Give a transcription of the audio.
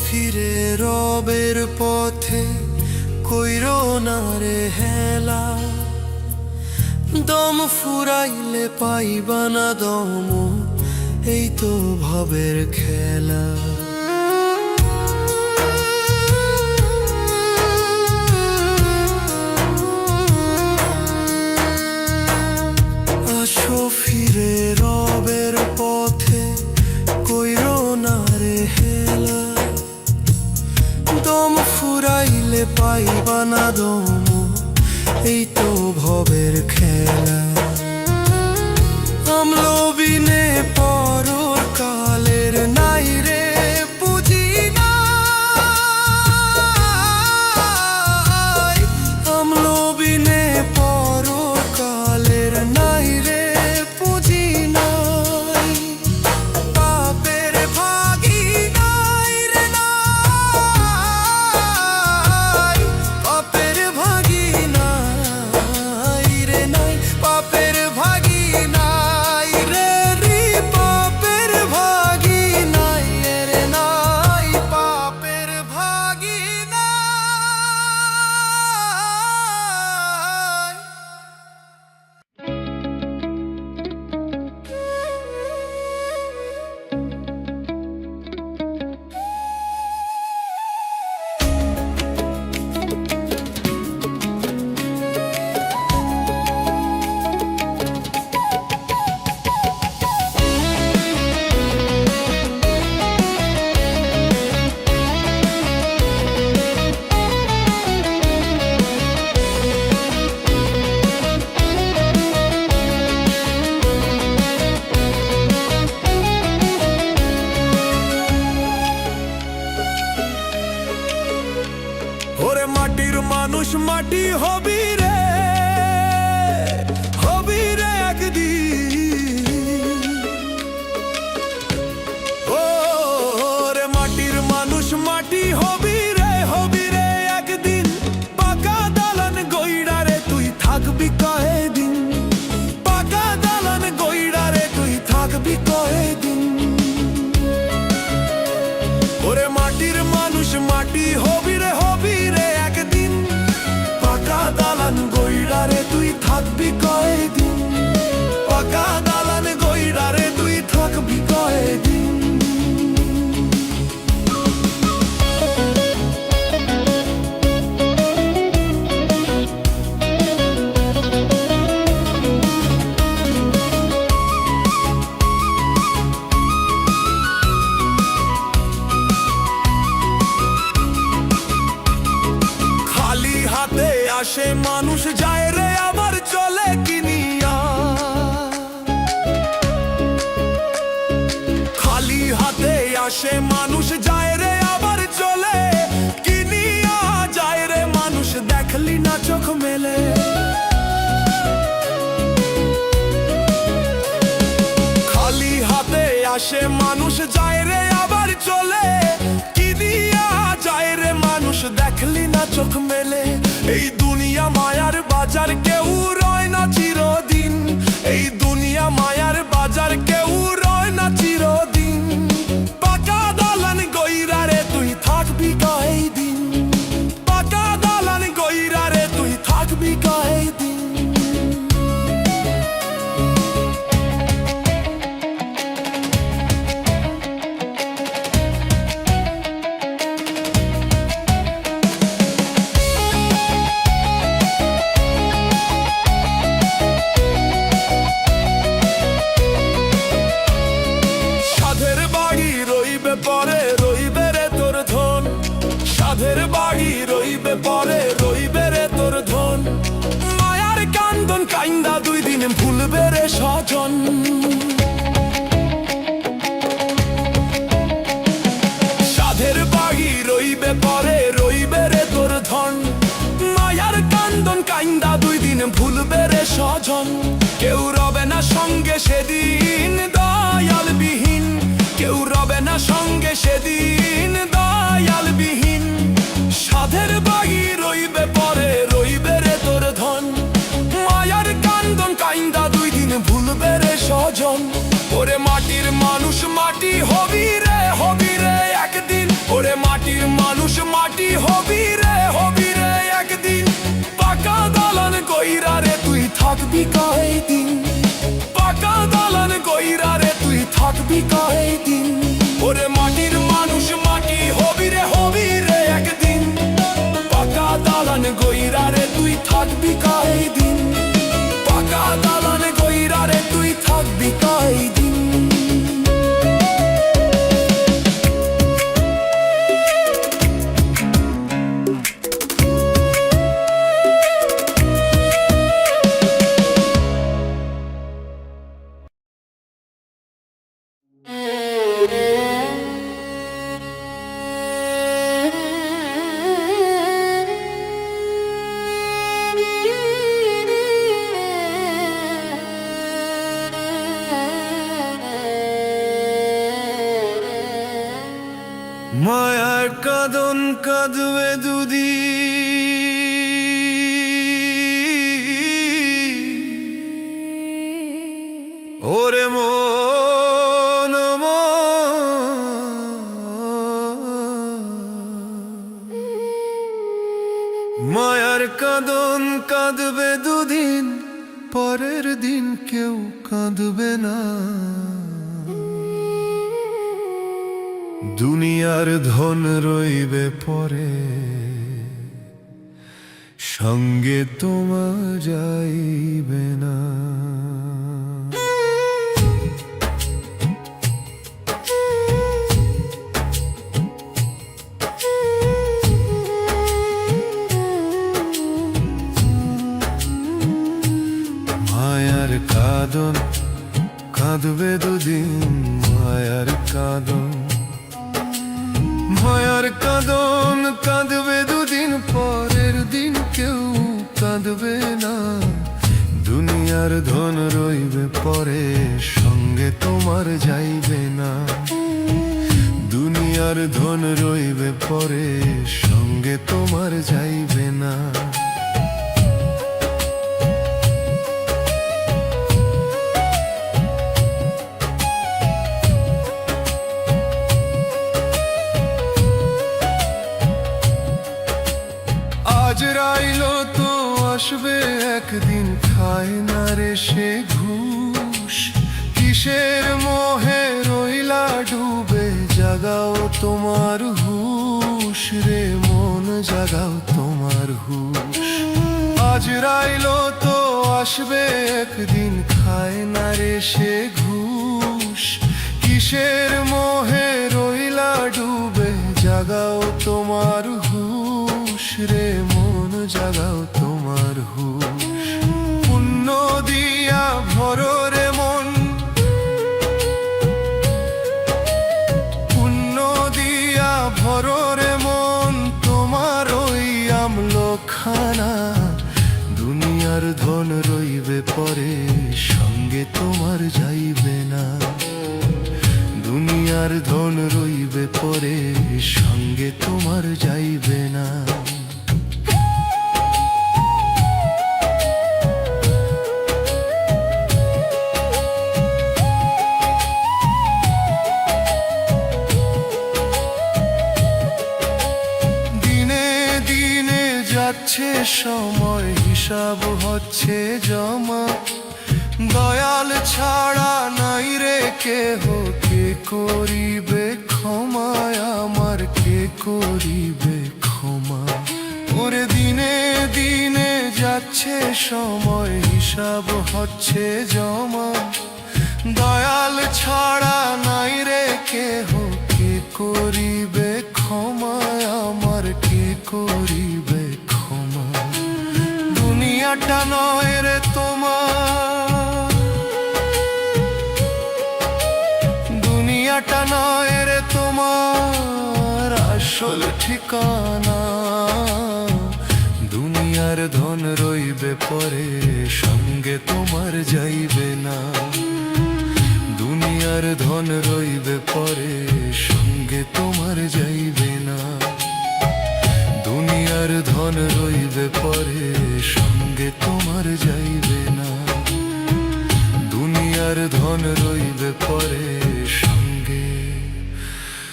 ফিরে রবের পথে কইরো না রে হেলা, দম ফুরাইলে পাইবা না দম, এই তো ভবের খেলা। আসো ফিরে রবের পথে কইরো না রে হেলা, দম ফুরাইলে পাইবা না দম, এই তো ভবের খেলা। আমলবিনে পরর কালের নাই রে বুঝি নাই, আমলবিনে পরর কালের নাই রে বুঝি নাই, পাপের ভাগি নাই রে নাই, পাপের ভাগি নাই রে নাই, পাপের ভাগি নাই রে রে, পাপের ভাগি নাই রে নাই, পাপের ভাগি নাই। ওরে মাটির মানুষ মাটি হবি রে, হবি রে একদিন। ওরে মাটির মানুষ মাটি হবি রে, হবি রে একদিন। পাকা দালান গইড়া রে তুই থাকবি কয়েকদিন, পাকা দালান গইড়া রে তুই থাকবি কয়েকদিন। ওরে মাটির মানুষ মাটি হবি রে, হবি রে একদিন। পাকা দালান গইড়া রে তুই থাকবি কয়েকদিন, পাকা দালান গইড়া রে তুই থাকবি কয়েকদিন। খালি হাতে আসে মানুষ যায় রে আবার চলে কিনিয়া, খালি হাতে আসে মানুষ যায় রে আবার চলে কিনিয়া, যায় রে মানুষ দেখলি না চোখ মেলে। খালি হাতে আসে মানুষ যায় রে আবার চলে কিনিয়া, যায় রে মানুষ দেখলি না চোখ মেলে। এই দুনিয়া মায়ার বাজার কেউ রয় না চিরদিন, এই দুনিয়া মায়ার বাজার কেউ রয় না চিরদিন। পাকা দালান গইড়া রে তুই থাকবি কয়েকদিন, পাকা দালান গইড়া রে তুই থাকবি কয়েকদিন। সাধের বাড়ি রইবে পরে রইবে রে তোর ধন, সাধের বাড়ি রইবে পরে রইবে রে তোর ধন। মায়ার কান্দন কাইন্দা দুই দিন ভুলবে রে স্বজন, সাধের বাড়ি রইবে পরে রইবে রে তোর ধন। মায়ার কান্দন কাইন্দা দুই দিন ভুলবে রে স্বজন। কেউ রবে না সঙ্গে সেদিন দয়াল বিহীন, কেউ রবে না সঙ্গে সেদিন দয়াল বিহীন। সাধের বাড়ি রইবে পরে রইবে রে তোর ধন, মায়ার কান্দন কাইন্দা দুই দিন ভুলবে রে স্বজন। ওরে মাটির মানুষ মাটি হবি রে একদিন, ওরে থাকবি কয় দিন? পাকা দালান কইরা রে তুই থাকবি কয় দিন? ওরে মাটির মানুষ মাটি হবি রে একদিন। পাকা দালান কইরা রে তুই থাকবি কয় দিন? পাকা দালান কইরা রে তুই থাকবি কয় দিন? মায়ার কাঁদন কাঁদবে দুদি, ওরে মন মায়ার কাঁদন কাঁদবে দুদিন, পরের দিন কেউ কাঁদবে না। দুনিয়ার ধন রইবে পরে, সঙ্গে তোমার যাইবে না। মায়ার কাঁদন কাঁদবে দুদিন, মায়ার কাঁদন মায়ার কাঁদন কাঁদবে দুদিন, পরের দিন কেউ কাঁদবে না। দুনিয়ার ধন রইবে পরে, সঙ্গে তোমার যাইবে না। দুনিয়ার ধন রইবে পরে, সঙ্গে তোমার যাইবে না। আজ রাইলো তো আসবে একদিন, খায় না রে সে ঘুষ। কিসের মোহে রইলা ডুবে, জাগাও তোমার হুশ রে মন, জাগাও তোমার হুশ। আজ রাইলো তো আসবে একদিন, খায় না রে সে ঘুষ। কিসের মোহে রইলা ডুবে, জাগাও তোমার হুশ রে মন, জাগাও তোমার হুশ। পুণ্য দিয়া ভরো রে মন, পুণ্য দিয়া ভরো রে মন, তোমার ওই আমলখানা। দুনিয়ার ধন রইবে পরে, সঙ্গে তোমার যাইবে না। দুনিয়ার ধন রইবে পরে, সঙ্গে তোমার যাইবে না। দিনে দিনে যাচ্ছে সময়, হিসাব হচ্ছে জমা। দয়াল ছাড়া নাই রে কেহ, কে করিবে ক্ষমা আমার, কে করিবে ক্ষমা? ওরে দিনে দিনে যাচ্ছে সময়, হিসাব হচ্ছে জমা। দয়াল ছাড়া নাই রে কেহ, কে করিবে ক্ষমা আমার, কে করিবে ক্ষমা? দুনিয়াটা নয় রে তোমার, দুনিয়াটা নয় রে তোমার আসল ঠিকানা। দুনিয়ার ধন রইবে পরে, সঙ্গে তোমার যাইবে না। দুনিয়ার ধন রইবে পরে, সঙ্গে তোমার যাইবে না। দুনিয়ার ধন রইবে পরে, সঙ্গে তোমার যাইবে না। দুনিয়ার ধন রইবে পরে,